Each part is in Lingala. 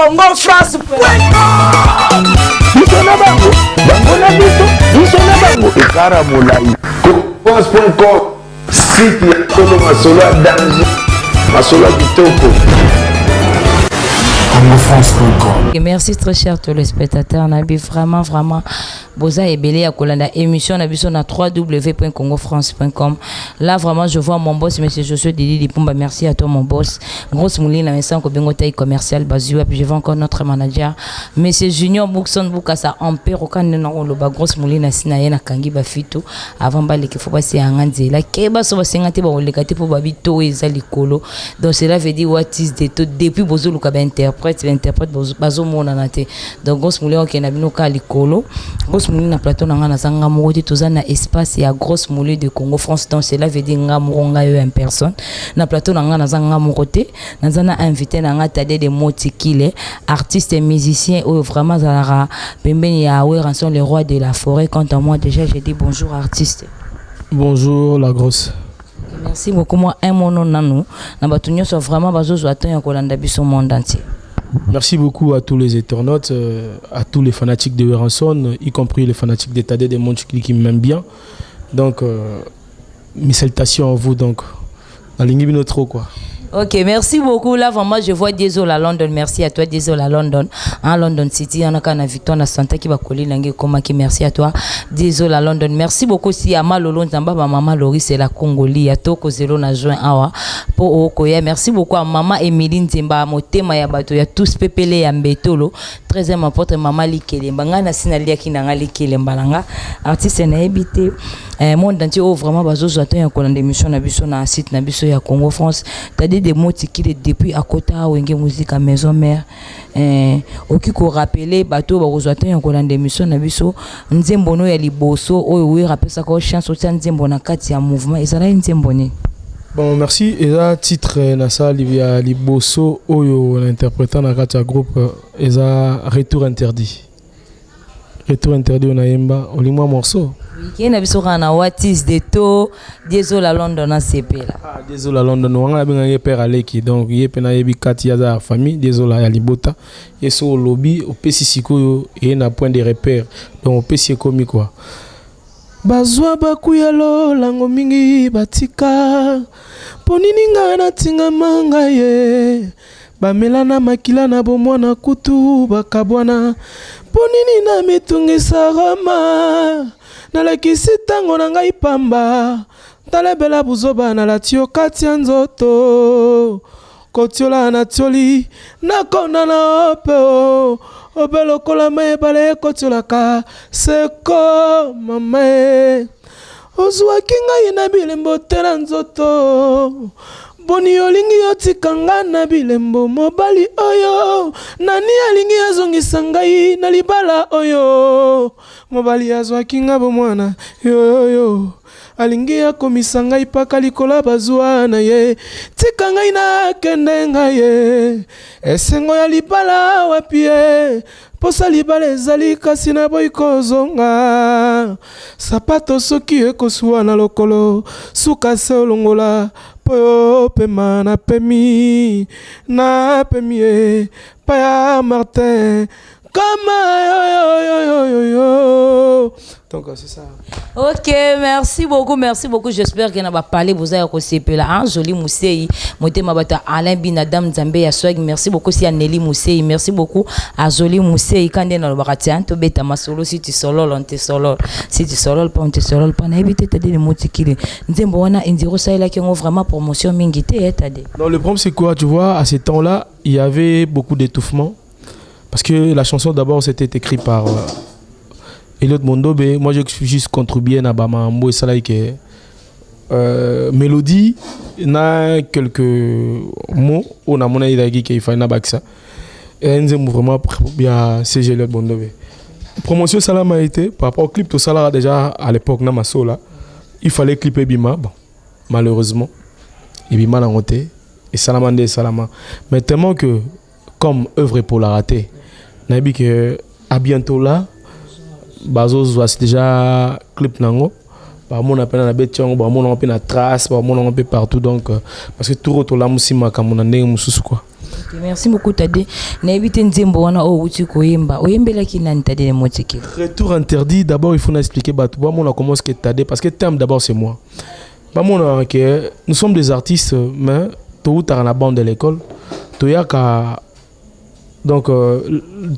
congofrance.com. Biso na bango, bango na biso na bango. Ekara molai. France.com, site ya tolo masolo ya danger, masolo ya kitoko. Merci très cher téléspectateurs. Nabi vraiment Boza et Belé à Kolanda émission Nabi na www.congofrance.com. Là vraiment je vois mon boss monsieur Josué Didi Lipumba. Merci à toi mon boss. Grosse moulin Vincent Kobengo taille commercial Bazua. Puis je vois encore notre manager monsieur Junior Boukson Boukasa Ampère au Canada le bas grosse moulin Sinaye na Kangi Bafito avant balé qu'il faut passer à Nganze là Keba so basengate ba olekate pour babito ezali kolo. Donc cela veut dire what is the to depuis bozo luka interprète bazo mona nate. Donc grosse moulin OK na bino ka likolo. Grosse moulin na plateau na na sanga moko toza na espace ya grosse moulin de Congo France. Donc cela veut dire nga moronga yo en personne. Na plateau na sanga moko te. Na zana invité na nga tade de motikile artiste et musicien ou vraiment zalara pembeni ya we ranson le roi de la forêt. Quant à moi déjà j'ai dit bonjour artiste. Bonjour la grosse. Merci beaucoup moi un mono nanou na batunyo so vraiment bazozo atanya kolanda biso monde entier. Merci beaucoup à tous les internautes, à tous les fanatiques de Weranson, y compris les fanatiques de Tade de Monchikili qui m'aiment bien. Donc, mes salutations à vous. Donc, la ligne trop quoi. Ok, merci beaucoup. Là, vraiment, je vois Désolé à London. Merci à toi, Désolé à London. En London City, on a quand Victor Santa qui va coller langue comme qui merci à toi. Désolé à London. Merci beaucoup si à Malolo Nzamba, maman Lori, c'est la Congolie. À Toko Zero na juin awa pour Okoya. Merci beaucoup à maman Emeline Zimba, Motema ya bato ya tous pepele ya mbetolo. Très important maman Likele. Bangana sinalia ki nanga Likele mbalanga. Artiste na ebité. Monde entier vraiment bazo zato ya kolanda émission na biso na site na biso ya Congo France. Des mots qui depuis à côté wenge musique à maison mère oki ko rappeler bato ba kozwata yankola ndémission na biso nzembo no ya liboso oyo we rappelle ça ko chance otia nzembo na kati ya mouvement ezala nzembo ni. Bon merci et là titre na ça ya liboso oyo l'interprétant na kati ya groupe eza retour interdit on a yemba olimwa morceau. Qui n'a biso kana what is the to Désolé à London na CP là. Ah désolé à London on a bien père Aleki donc yepe na yebi kati ya za famille désolé à Libota et so lobby au pesisiko et na point de repère donc au pesi komi quoi. Bazwa bakuyalo lango mingi batika ponini nga na tinga manga ye bamelana makila na bomwana kutu bakabwana ponini na mitungisa rama nalekisi tango na ngai pamba talebela buzoba na latio kati ya nzoto kotiola na tioli nakona na opeo obelokola mayebale kotiolaka seko mamae ozwaki ngai na bilembo te na nzoto boni olingi yotikanga na bilembo mobali oyo nani alingi azongisa ngai na libala oyo mobali azwaki nga bomwana yo alingi akomisa ngai paka likola bazwa na ye tika ngai na kende ngai ye esengo ya libala wapi ye posa libala ezali kasi na boyi kozonga sapato soki ekosuwa na lokolo suka se olongola po pema na pemi ye paya Martin yo. Donc c'est ça. Ok, merci beaucoup. J'espère qu'il n'a pas parlé. Vous avez aussi là, joli Mousseyi, Motema Bata Alain Binadam Zambé ya Swag. Merci beaucoup si à Nelly Mousseyi. Merci beaucoup à Joli Mousseyi. Quand on a le baratian, to beta ma solo si tu solo, on te solo. Si tu solo, pas on te solo. Pas n'éviter t'as dit les mots qui les. Nzembo wana indiro ça là qui ont vraiment promotion mingité t'as dit. Non, le problème c'est quoi, tu vois, à ce temps-là, il y avait beaucoup d'étouffement. Parce que la chanson d'abord c'était écrit par Elliot Mondobe. Moi j'ai juste contribué à Bamambo et ça là que mélodie na quelques mots on a mon idée qui fait na baksa et nous vraiment bien c'est Elliot Mondobe. Promotion ça m'a été par rapport au clip tout ça là déjà à l'époque na maso là il fallait clipper Bima bon malheureusement et Bima l'a monté et Salamandé Salama mais tellement que comme œuvre pour la rater nabi que à bientôt là bazo c'est déjà clip nango ba mon appel na betion ba mon on peut na trace ba mon on peut partout donc parce que tout retour là musima comme on ndenge mususu quoi Okay, merci beaucoup Tade. Na ebite nzembo wana o uti koyemba. Oyembela ki nani Tade ne motiki. Retour interdit, d'abord il faut nous expliquer Batouba, on commence que Tade parce que thème d'abord c'est moi. Nous sommes des artistes mais tôt ou tard à la bande de l'école, toyaka donc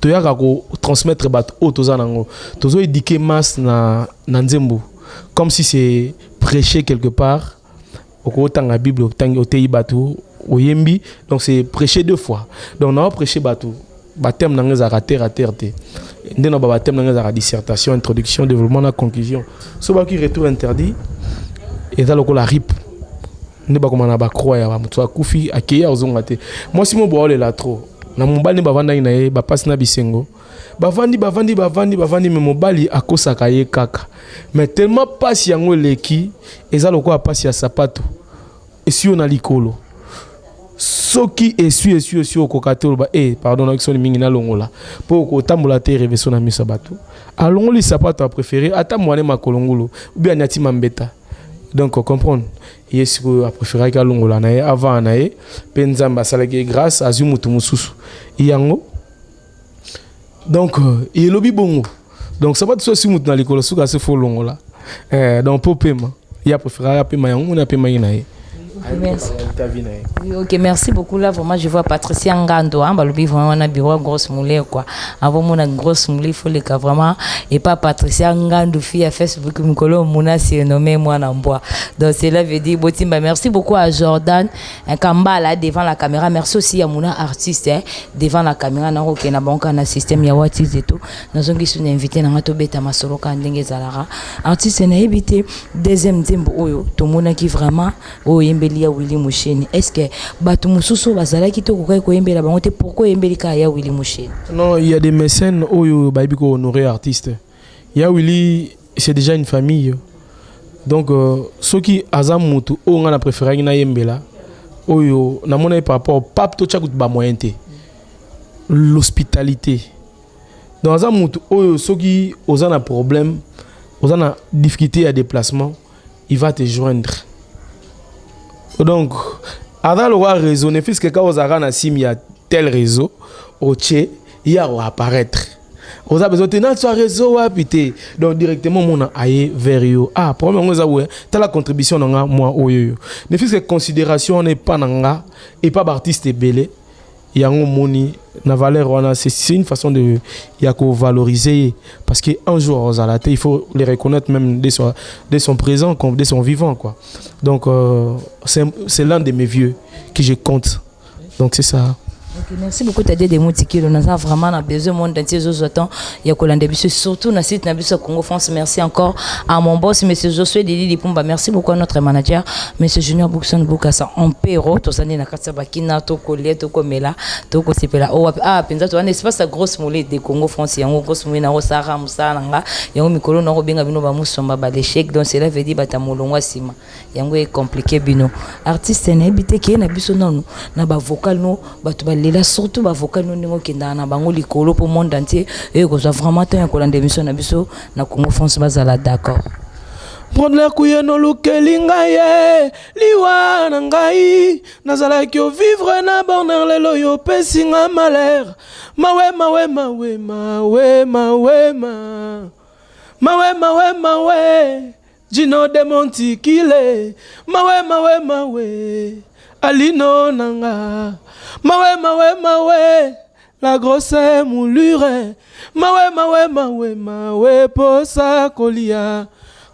toyaka ko transmettre bat autoza nango. Tozo éduquer masse na nzembo comme si c'est prêcher quelque part. Au temps la Bible au temps au batou oyembi donc c'est prêcher 2 fois. Donc on a prêché batou. Baptême dans les arrêtés raté. Ndé na baptême dans les dissertation, introduction, développement, la conclusion. Ce qui retour interdit et dans le la rip. Ne pas comment on a ba croire ya mutu akufi akeya ozongate. Moi si mon boole la trop. Na mobali bavanda ina ye ba passe na bisengo. Bavandi mais mobali akosaka ye kaka. Mais tellement passe yango leki eza lokwa passe ya sapato. Et si on a likolo. Soki essu okokate ba pardon avec son mingi na longola. Po ko tambola te reveso na misa bato. Alongo li sapato a préféré ata mwane makolongolo ou bien nyati mambeta. Donc comprendre. Yes ko a préféré ka longola na ye avant na ye penzamba salaki grâce à zumutu mususu. Yango. Donc il lobi bongo. Donc ça va tout si mutu na likolo suka se fo longola. Donc pour paiement, il a préféré paiement yango na paiement na ye. Merci. Oui, ok, merci beaucoup. Là, vraiment, je vois Patricia Ngando. Hein, balobi vraiment on a bureau grosse moulée quoi. Avant mon grosse moulée, il faut les cas vraiment. Et pas Patricia Ngando fille à Facebook Mukolo Mouna c'est nommé moi n'embois. Donc c'est là veut dire Botimba. Merci beaucoup à Jordan Kamba là devant la caméra. Merci aussi à Mouna artiste hein, devant la caméra. Na ok na banque na système ya watis et tout. Nous avons qui invité na ngato beta masolo kandenge zalara. Artiste na évité deuxième tempo oyo. Tout le monde qui vraiment Yembeli Willy Moucheni. Est-ce que Batou Moussousou Bazala qui te koyembe la bangote pourquoi Yembeli ka ya Willy Moucheni? Non, il y a des mécènes oyo baibiko honorer artistes. Ya Willy c'est déjà une famille. Donc ceux qui azam mutu o nga na préféré na yembela oyo na mona par rapport au pape to tchakout ba moyenté. L'hospitalité. Dans azam mutu oyo ceux qui ozana problème, ozana difficulté à déplacement, il va te joindre. Donc, avant le roi raisonner, puisque quand vous avez un sim, il y a tel réseau, il y a apparaître. Vous avez besoin de notre réseau, donc directement, on a aillé vers eux. Ah, premièrement, vous avez la contribution dans moi, ne puisque considération n'est pas dans et pas artiste belé. Il y a un moni, na valeur, c'est une façon de valoriser parce qu'un jour il faut les reconnaître même dès son présent comme dès son vivant quoi. Donc c'est l'un de mes vieux que je compte. Donc c'est ça. Okay, merci beaucoup Tade de Moutiki. On a vraiment besoin monde entier autant il y a Kolande surtout na site Nabiso Congo France. Merci encore à mon boss monsieur Josué Didi Lipumba. Merci beaucoup à notre manager monsieur Junior Boukson Boukassa en Péro to sani na katsa bakina to kolie to komela to ko sipela o penza to un espace grosse molée de Congo France yango grosse molée na Osara Musana nga yango mikolo na robenga bino ba musomba ba l'échec donc cela veut dire batamolongwa sima yango est compliqué bino artiste na habité ke na biso non na ba vocal no batu ba lela surtout ba vocal no ningo kenda na bango likolo pour monde entier et ko ça vraiment tant ko lande émission na biso na Congo France bazala d'accord. Prendre la couille no lukelinga ye liwa na ngai nazala ki vivre na borner lelo yo pesinga malheur mawe Gino de Montikile mawe alino nanga mawe la grosse moulure mawe posa kolia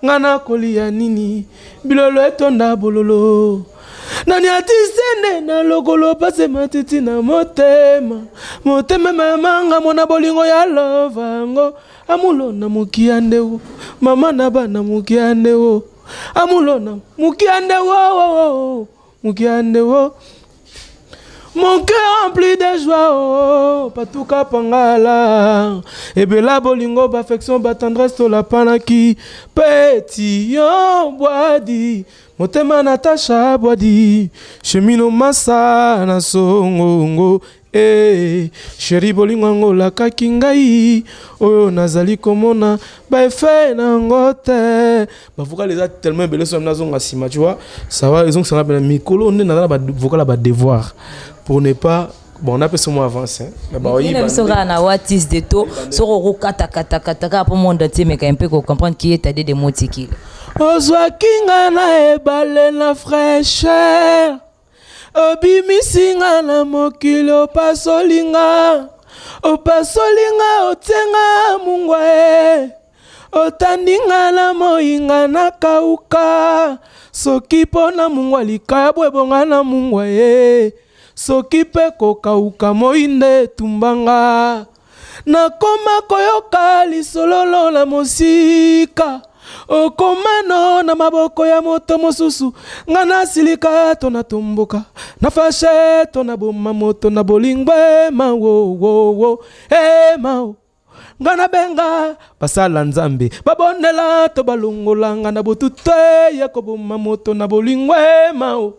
ngana kolia nini bilolo etonda bololo nani atisende na lokolo pase matiti na motema mamanga mona bolingo ya lovango amulona mukiandeo mama na bana mukiandeo amulona mukiandeo mon cœur rempli de joie, oh, patuka pangala. Et bela bolingo, affection, tendresse, to la panaki. Petit yon boadi, motema Natacha boadi. Chemino massa na songo. Eh, chéri bolingo la kakingai. Oh, nazali komona, ba effet na ngote. Ba vocal les a tellement belé sur na zonga sima, tu vois. Ça va, ils ont ça rappelle mikolo, on est dans la vocal ba devoir. Pour ne pas Bon, on a peu ce mot avance. Mais bah, il sera na watis de to, soro kata pour monde entier mais quand un peu comprendre qui est des mots tiki. Ozwa kinga na ebale na fraîcheur. Obimisinga na mokili opasolinga. Opasolinga otenga mungwe. Otandinga na moinga na kauka. Soki pona mungwa likabwe bonga na mungwa ye. Soki pe kokauka moinde tumbanga. Nakoma koyoka lisololo na mosika. Okomano na maboko ya moto mosusu. Ngana silika to na tumbuka. Na fashe to na boma moto na bolingwe ma wo wo wo. Hey mao. Ngana benga basala nzambe babonela to balungola ngana botute ya koboma moto na bolingwe mao.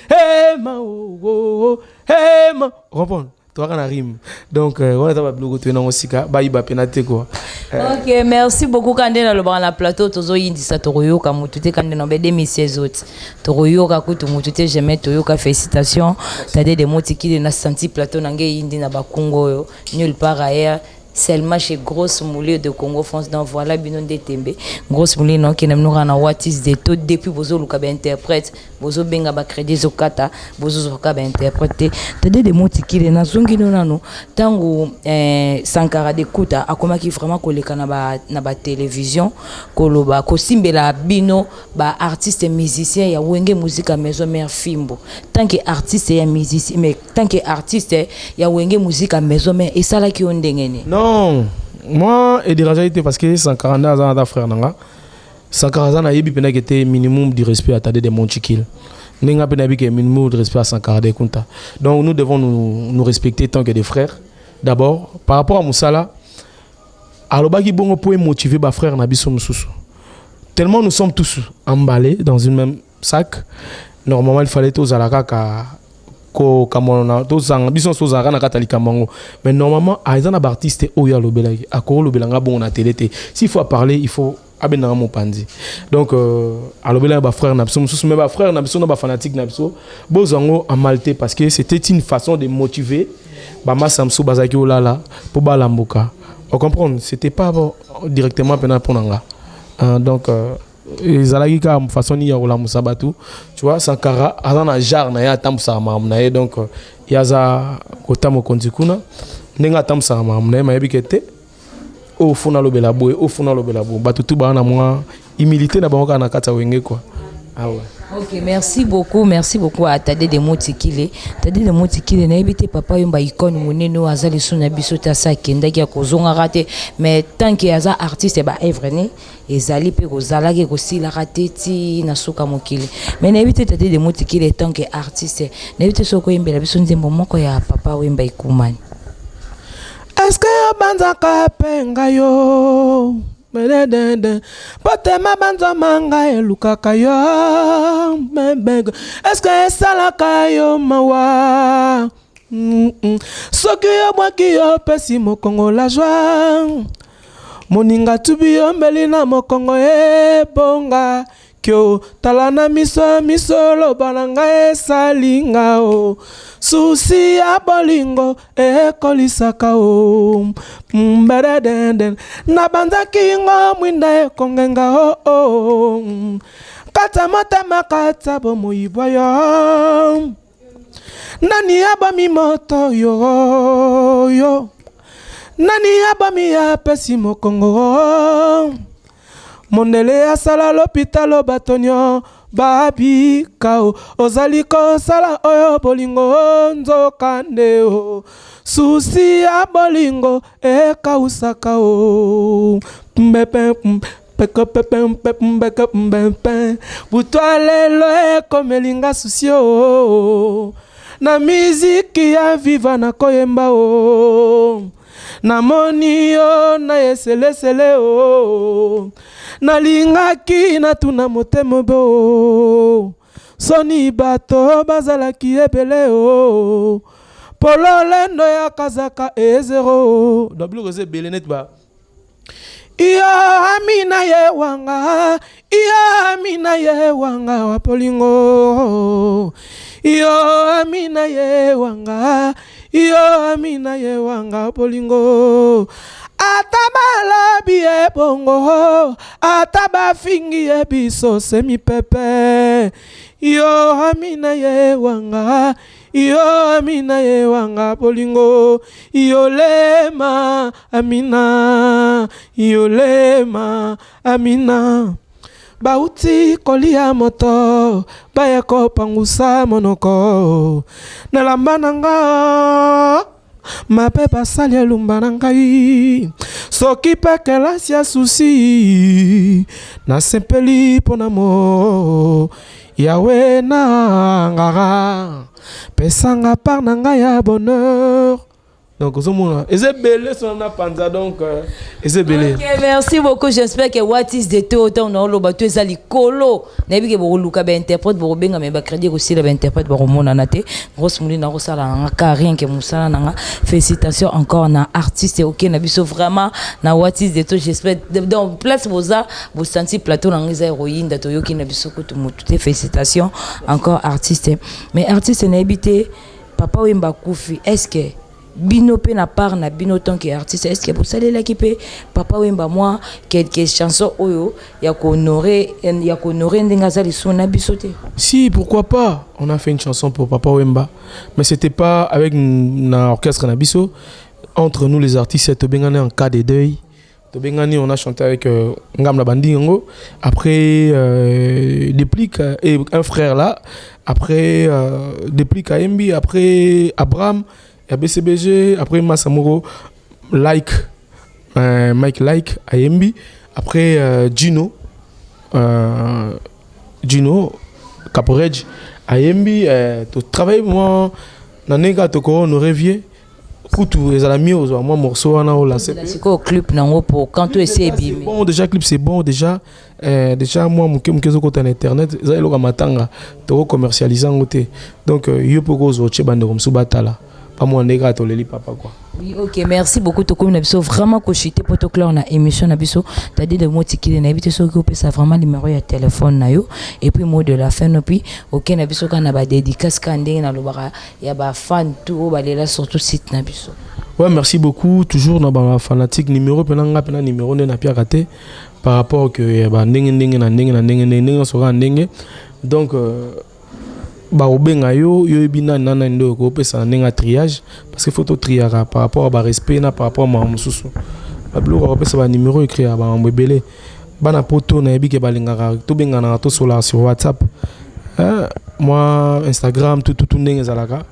Hey mao. Hey mao. Comprends? Toi on a rime. Donc on est à blogo tu na osika ba iba penate quoi. OK, merci beaucoup Kandena le bran la plateau tozo yindi sa toroyo ka mutute Kandena be 2016 autres. Toroyo ka kutu mutute jamais toyo ka félicitations. T'as des mots qui na senti plateau nangé yindi na ba Congo yo nulle part ailleurs. Seulement chez Grosse Moulée de Congo France donc voilà binon de Tembe Grosse Moulée non qui n'aime nous rana watis de tout depuis bozo luka ba interprète bozo benga ba crédit zokata bozo zoka ba interpréter t'as des mots qui na zongi nonano tango Sankara de Kuta akoma ki vraiment koleka na ba télévision koloba ko simbela bino ba artiste musicien ya wenge musique maison mère Fimbo tant que artiste ya musicien mais tant que artiste ya wenge musique maison mère et ça là qui on dengene. Non, moi, et de la réalité, parce que 140 ans de frère, 140 ans, il y a un minimum de respect à Tade de Monchikil. Il y a un minimum de respect à 140 ans. Donc nous devons nous respecter tant que des frères. D'abord, par rapport à Moussala, alors qui bon pour motiver les frères Nabiso Moussou. Tellement nous sommes tous emballés dans une même sac. Normalement, il fallait tous à la caca. Mais normalement aizana artiste oya lobelaki akoro lobelanga bon na télé s'il faut parler il faut abena mon pandi donc alobela ba frère na biso mususu mais ba frère na biso na ba fanatique na biso bozango en maltais parce que c'était une façon de motiver ba masamso bazaki olala pour balamboka on comprend c'était pas directement pena ponanga donc ezalaki ka façon ni ya kola musabatu tu vois Sankara azana jar na ya tamsa mamna ye donc yaza kotamo kondikuna nenga tamsa mamna ma yebikete au funa lobela boy au funa lobela bo batutu ba na moi humilité na bango na kata wenge quoi ah ouais. OK, merci beaucoup à Tade de Motikile. Tade de Motikile na ebité papa yomba icône moneno azali suna biso ta sa kenda ki akozonga raté mais tant que aza artiste ba œuvre ne ezali pe kozala ke kosila raté ti na suka mokile. Mais na ebité Tade de Motikile tant que artiste na ebité soko yembela biso nzembo moko ya papa yomba ikumani. Est-ce que banzaka penga yo Potema banza manga eluka kayo est-ce que salaka yo mawa soki yo mwaki yo pesi mokongo la joie moninga tubi yo mbeli na mokongo ebonga kyo talana miso lobananga esalinga o susi ya bolingo ekolisaka o mberedenden na banzaki ngo mwinda ekongenga o kata motema kata bomoyibwa yo nani abami moto yo nani abami ya pesi mokongo mondele asala l'hôpital batonio babi kao ozali kosala oyo bolingo nzokande o susi ya bolingo ekausaka o mbepe butwa lelo ekomelinga susi o na miziki ya viva na koyemba o na moni yo na eselesele o nalingaki na tuna motema bo soni bato bazalaki ebele o pololendo ya kazaka ezero dablo goze ebele net ba iya amina ye wanga wa polingo Yo amina ye wanga. Yo amina ye wanga bolingo. Atabala biye bongo. Ataba fingi ye biso semi pepe. Yo amina ye wanga. Yo amina ye wanga bolingo. Yo lema amina. Yo lema amina. Bauti kolia moto. Bayako pangusa monoko. Nalamba nanga. Mape basali elumba nangai. Soki peke lasia susi. Na sempeli ponamo. Yawe na ngara. Pesanga par nanga ya bonheur. Donc, Ezebele son panza donc Ezebele. Ok, merci beaucoup. J'espère que what is the autant on a le bateau ezali kolo. Nabi ke bo luka ba interprète bo benga me ba crédit aussi la ba interprète bo mona naté. Grosse mouli na rosala nga rien que musala nanga. Félicitations encore na artiste OK na biso vraiment na what is the j'espère dans place boza bo senti plateau na ngeza héroïne dato yoki na biso ko tout félicitations encore artiste. Mais artiste na habité Papa Wemba Koufi est-ce que Bino pe na part na bino tant que artiste est-ce que vous savez l'équipe Papa Wemba moi quelques chansons oyo ya ko honorer ndengaza li sona bisoté. Si pourquoi pas on a fait une chanson pour Papa Wemba mais c'était pas avec na orchestre na biso entre nous les artistes to bengane en cas de deuil to bengane on a chanté avec Ngamla Bandingo après Déplique et un frère là après Déplique à Embi après Abraham et BCBG, après Massamoro, Mike Like, Ayembi, après Gino, Caporej, Ayembi, tu travailles moi, Nanega, Toko, on rêviez, Koutou, les amis, moi, morceau, on a au la CP. C'est quoi au clip, non, pour quand tu essaies bien. Bon, déjà, clip, c'est bon, déjà, moi, mon kézo côté internet, ça, il y a matanga, tu commercialisé en côté. Donc, il y a beaucoup de choses, comme Subatala. Pas moi négat les papa quoi. Oui, OK, merci beaucoup to comme nabiso vraiment cochité pour to clair na émission nabiso t'as dit de mots qui na habité so que ça vraiment numéro ya téléphone na yo et puis mot de la fin no puis OK nabiso kana ba dédicace kandé na lobara ya ba fan tout ba lela surtout site nabiso. Ouais, merci beaucoup toujours na ba fanatique numéro pena numéro na pia raté par rapport que ba ndenge sera ndenge donc ba obenga yo bina nana ndo ko pesa nenga triage parce que photo triara par rapport à ba respect na par rapport à mususu ba blo ko pesa ba numéro écrit ba mbebele bana poto na yebi ke balingaka to benga na to sur WhatsApp moi Instagram tout ndenge zalaka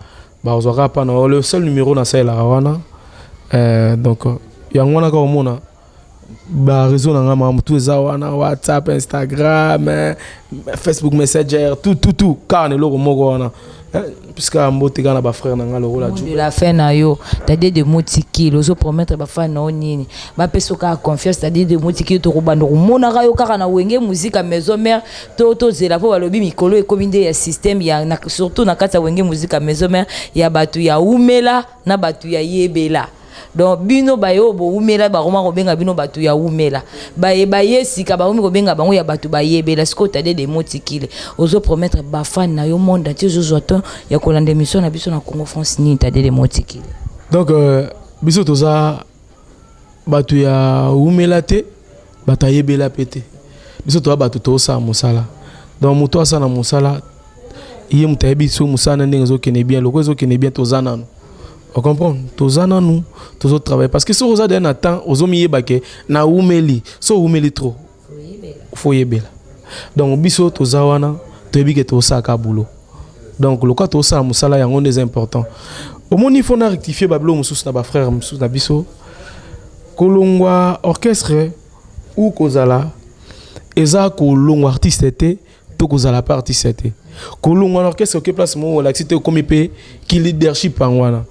ba ozaka pa na le seul numéro na ça la wana donc yango na ko mona ba réseau na ngama tout ça wana WhatsApp Instagram Facebook Messenger tout car ne loko moko wana puisque mbote kana ba frère na ngalo la de la fin na yo t'as-dire de motiki lozo promettre ba fan na nini ba pesoka confiance t'as-dire de motiki to robando mona ka yo kaka na wenge musique à maison mère to zela po balobi mikolo e kominde ya système ya surtout na kata wenge musique à maison mère ya batu ya umela na batu ya yebela. Donc bino bayo bo umela ba roma ko benga bino batu ya umela ba sika ba umi ko benga bango ya batu ba yebela siko tade de motikile ozo promettre ba fan na yo monde entier zo zoto ya ko lande mission na biso na Congo France ni tade de motikile. Donc biso toza batu ya umela te batu yebela pété biso to batu to sa musala donc muto sa na musala yé mutayebi so musana ndenge zo kene bien loko zo kene bien tozana no. On comprend tous en nous tous autres travail parce que si vous avez un temps aux hommes yébake na umeli so umeli trop faut yébela donc biso tous awana tebi que tous ça kabulo donc le cas tous ça musala yango des important au moins il faut na rectifier bablo mususu na ba frère mususu na biso kolongwa orchestre ou kozala eza kolongwa artiste te to kozala pas artiste te kolongwa orchestre que place mo la cité comme pe qui leadership en wana.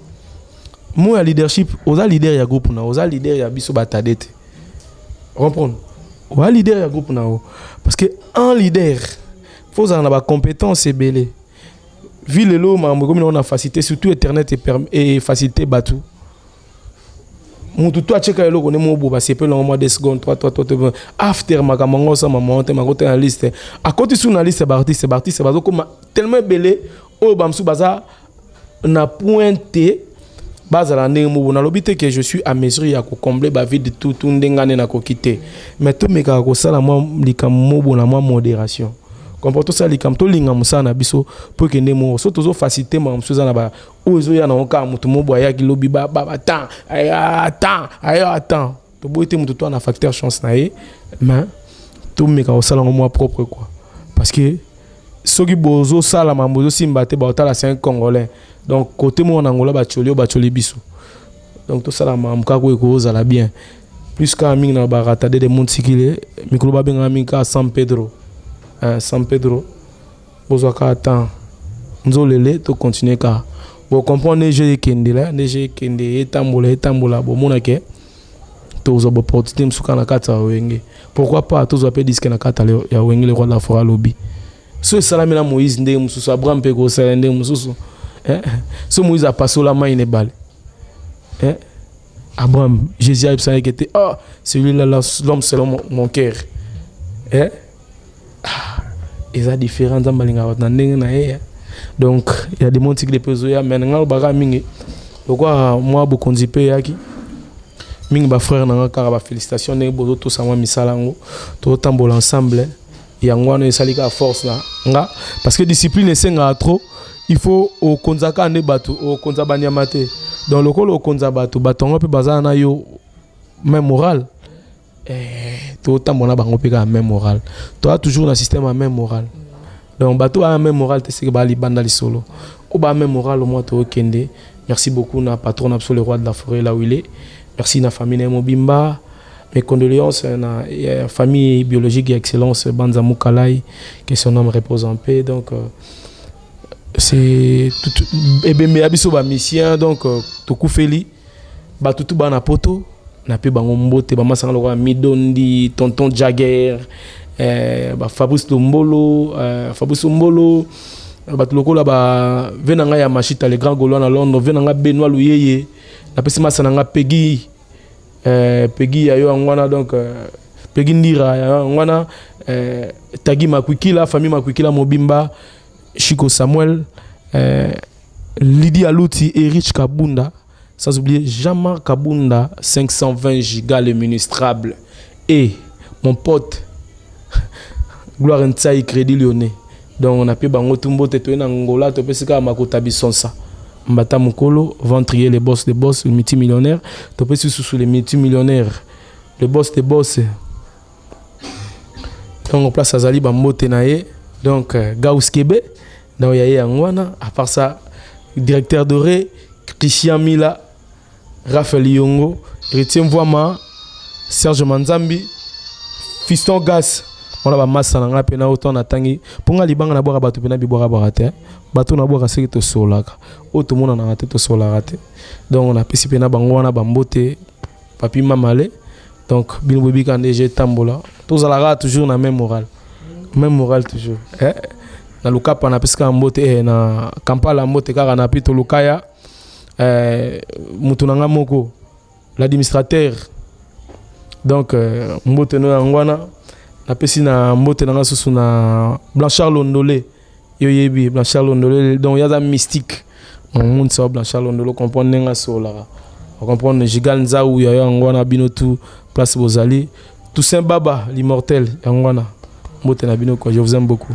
Moi, leadership, oza leader ya groupe na, oza leader ya biso batadete. Comprendre? Oza leader ya groupe na o. Parce que un leader, faut avoir la compétence et belé. Vu le lot, comme on a facilité, surtout Internet et facilité batou. Mon tout toi checker le logo, on est mon beau, c'est peu long mois 2 secondes, 3 after ma camango ça m'a monté ma côté la liste. À côté sur la liste c'est Barty, c'est comme tellement belé, o bamsu baza na pointe bazala ndenge mo na lobité que je suis à mesure ya ko combler ba vide tout ndengane na ko quitter mais to meka ko sala moi likambo mo na moi modération comporte ça likambo to linga musana biso pour que ndemo so tozo faciliter ma msuza na ba ozo ya na oka mutu mo boya ki lobi ba attends to boite mutu to na facteur chance na e mais to meka ko sala moi propre quoi parce que soki bozo sala mambozo simba te ba otala 5 congolais donc côté mon Angola bacholi biso donc tout ça la mamka ko ekoza la bien plus ka mingi na barata de monde sikile mikolo ba benga minga San Pedro bozo ka attend nzolele to continuer ka bo comprendre neje kende etambola bo mona ke to zo bo portite msuka na kata wenge pourquoi pas to zo pe disque na kata ya wenge le roi de la forêt lobby so salamina Moïse ndenge mususu Abraham pe ko sala ndenge mususu ce Moïse a passé la main, il est balé. Abraham, Jésus a dit que celui-là, l'homme selon mon cœur. Ils ont différents donc, il y a des gens qui sont mais pourquoi moi, beaucoup de gens mingi ba frère nanga kaka ba félicitations ne bozo to sama misalango to tambola ensemble ya ngwana esalika force na nga parce que discipline esenga trop. Il faut au konzaka ne batu au konzaba nyamate dans le col au konzaba tu batongo pe bazana yo même moral to tamona bango pe ka même moral tu as toujours un système à même moral donc bato a même moral te c'est bali banda li solo o ba même moral au moins to kende merci beaucoup na patron absolu le roi de la forêt là où il est merci na famille na Mobimba mes condoléances na famille biologique et excellence Banza Mukalai que son nom repose en paix donc c'est tout ebembe abiso ba mission donc tokufeli ba tutu ba na poto na pe bango mbote ba masanga lokwa Midondi tonton Jagger ba Fabrice Mbolo ba lokola ba venanga ya Machita le grand Gaulois na Londres venanga Benoît Luyeye na pesi masana nga Peggy ayo ngwana donc Peggy Ndira ya ngwana Tagi Makwikila famille Makwikila Mobimba Chico Samuel, Lydie Alouti, Erich Kabunda, sans oublier Jean-Marc Kabunda, 520 gigas le ministrable, et mon pote Gloire Ntsai Crédit Lyonnais. Donc on a pu bango tumbo tetoué na Angola, to pesika makota bisonsa. Mbata Mukolo, ventrier les boss des boss, le multimillionnaire, to pesi sous les multimillionnaires, le boss des boss. Donc on place Azali Bambote nae, donc Gaus Kebe. Donc il y a Angwana, à part ça, directeur doré, Christian Mila, Raphaël Yongo, Etienne Voima, Serge Manzambi, Fiston Gas, on a massa na pena autant na tangi, pour nga libanga na boire batu pena bi boire barate, batu na boire c'est to solaka, auto monde na raté to solarate. Donc on a pesi pena bangwana bambote, papi mamale, donc bino bobi kan DG tambola, tous à la toujours na même morale toujours. Na lukapa na pesika mbote na Kampala mbote kaka na pito lukaya mutu nanga moko l'administrateur donc mbote no ngwana na pesi na mbote nanga susu na Blanchard Londolé yoyebi Blanchard Londolé donc yaza mystique monde ça Blanchard Londolé comprendre nga solara on comprendre Gigal Nzaou ya ngwana bino tout place Bozali Toussaint Baba l'immortel ngwana. Je vous aime beaucoup.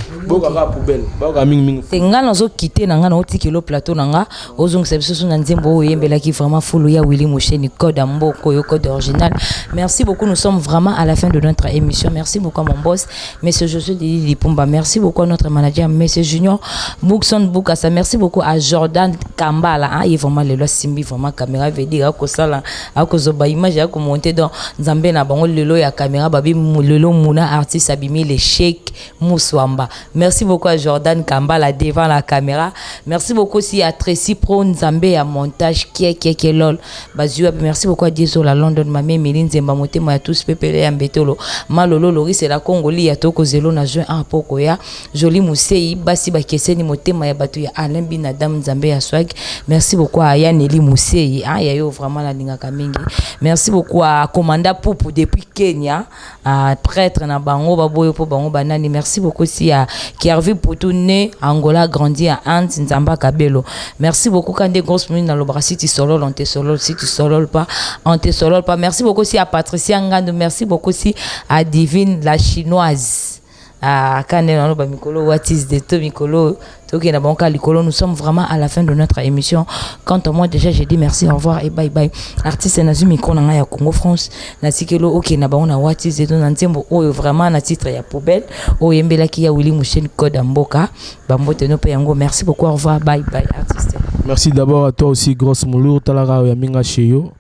Nga nazo quitter nanga na otikelo plateau nanga ozong sebso na nzembo oyembela ki vraiment full ya Willy Moucheni code amboko yo code original. Merci beaucoup, nous sommes vraiment à la fin de notre émission. Merci beaucoup à mon boss monsieur Josué Didi Pumba. Merci beaucoup à notre manager monsieur Junior Bookson Bukasa. Merci beaucoup à Jordan Kambala hein, il vraiment le simbi vraiment caméra veut dire ko sala akozoba image ya ko monter dans Nzambe na bango lelo ya caméra babi lelo muna artiste abimi les Sheikh Mouswamba. Merci beaucoup à Jordan Kambala devant la caméra. Merci beaucoup aussi à Tracy Pro Nzambe à montage qui lol. Bazua merci beaucoup à Diesel à London mamé Méline Zemba motema ya tous pepele ya mbetolo. Malolo Lori c'est la Congoli ya toko zelo na juin en poko ya. Joli Mousei basi bakeseni motema ya batu ya Alain Binadam Nzambe ya swag. Merci beaucoup à Yaneli Mousei hein ya yo vraiment la linga kamingi. Merci beaucoup à Commanda Poupou depuis Kenya, à prêtre na bango baboyo po bango bango banani. Merci beaucoup aussi à Kiervi Poutou né Angola grandi à Ant Nzamba Kabelo. Merci beaucoup quand des grosses minutes dans le bras si tu solol on te solol, si tu solol pas on te solol pas. Merci beaucoup aussi à Patricia Ngando. Merci beaucoup aussi à Divine la chinoise. À Kanel Mikolo, what is the to Mikolo, Toki Nabonka Likolo. Nous sommes vraiment à la fin de notre émission. Quant à moi, déjà, j'ai dit merci, au revoir et bye bye. Artiste Nazu Mikro Nanga Congo France, Nasikelo, ok, Nabona, what is the to Nantembo, oh, vraiment, na titre ya poubelle, oh, Yembela Kia Willy Mouchen Code Amboka, Bambote no Peyango. Merci beaucoup, au revoir, bye bye, artiste. Merci d'abord à toi aussi, Grosse Moulour, Talara Yaminga Cheyo,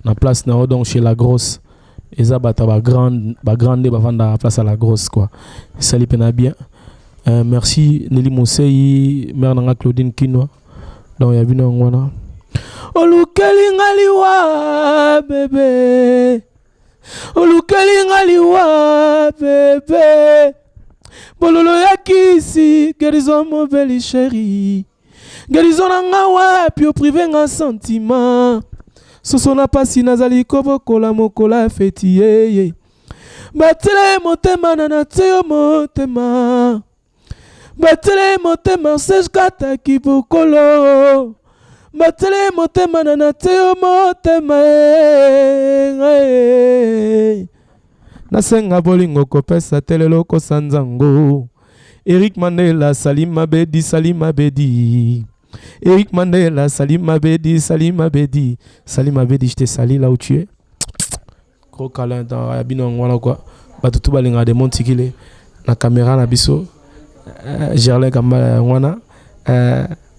na place na donc chez la Grosse. Et ça va grande vendre la place à la Grosse quoi. Salut pena bien. Merci Nelly Moussei, mère nanga Claudine Kinoa. Donc ya bino ngwana. Olukeli ngaliwa bébé. Olukeli ngaliwa bébé. Bololo ya kisi, guérison mon belle chérie. Guérison nanga wapi au privé nga sentiment. Soso na pasi nazali kobokola mokola feti ye batele motema na nateo motema batele motema sejkata kibokolo batele motema na nateo motema nasenga bolingo kopesa telelo kosanzango Eric Mandela Salima Bedi Eric Mandela, Salim Abedi, je te salue là où tu es. Gros câlin dans Abino Ngwana quoi. Batutu balinga de montikile na caméra na biso. Gerlin Kamba Ngwana.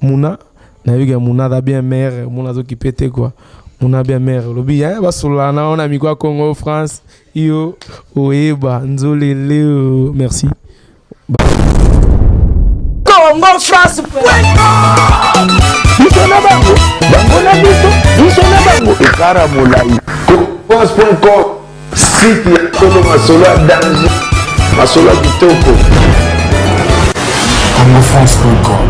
Mouna, na yuga Mouna da bien mère, Mouna zo qui pète quoi. Mouna bien mère. Lobi hein basolana on a mis quoi Congo France. Yo oeba nzole leo. Merci. Congo France. Bisona bango, bango na biso, bisona bango ekara molai. France.com, site ya Tolo Masolo danger, Masolo kitoko. CongoFrance.com